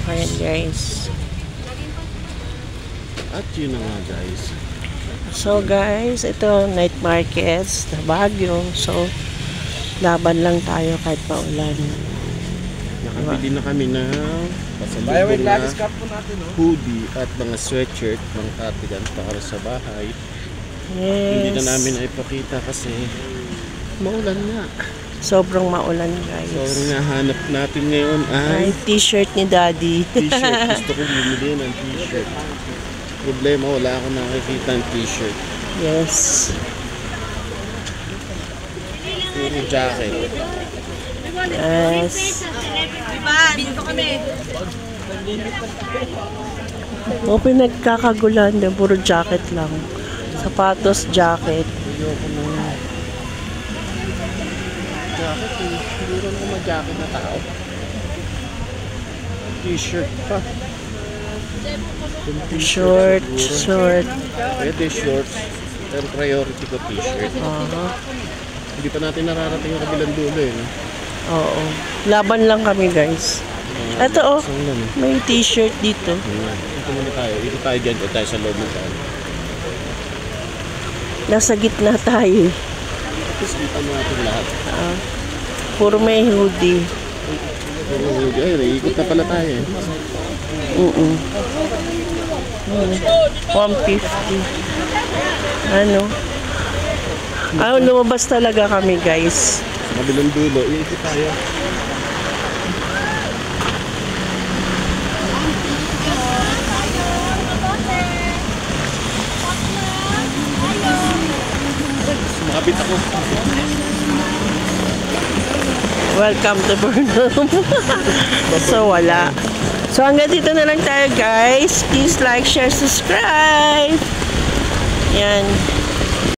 Ayan guys. At yun na nga guys. So guys, ito night markets na Baguio. So, laban lang tayo kahit paulan. Nakabili na kami ng pasalubong na hoodie at mga sweatshirt, mga cardigan para sa bahay. Yes. Hindi na namin ipakita kasi maulan nga. Sobrang maulan guys. So, ang nahanap natin ngayon ay t-shirt ni Daddy. t-shirt. Gusto ko bumili ng t-shirt. Problema, wala akong nakikita ng t-shirt. Yes. Puro jacket. Yes. Dito kami. O pinagkakagulan din, puro jacket lang. Sapatos, jacket. Ayoko ng jacket eh. Hindi rin ako mag-jacket na tao. T-shirt pa. Short. Pwede shorts. Pero priority ko t-shirt. Hindi pa natin nararating yung kabilang dulo eh. No? Oo. Laban lang kami guys. Ito oh, may t-shirt dito. Ito muna tayo. Dito tayo dyan o tayo sa loob ng tayo. Nasa gitna tayo. Tapos kita mo natin lahat. Puro may hoodie. Ay, naikot na pala tayo eh. 150. Lumabas talaga kami guys. Sa kabilang dulo, iikot tayo. Sumakabit ako. Welcome to Burnham. So wala. So hanggang dito na lang tayo guys. Please like, share, subscribe. Yan.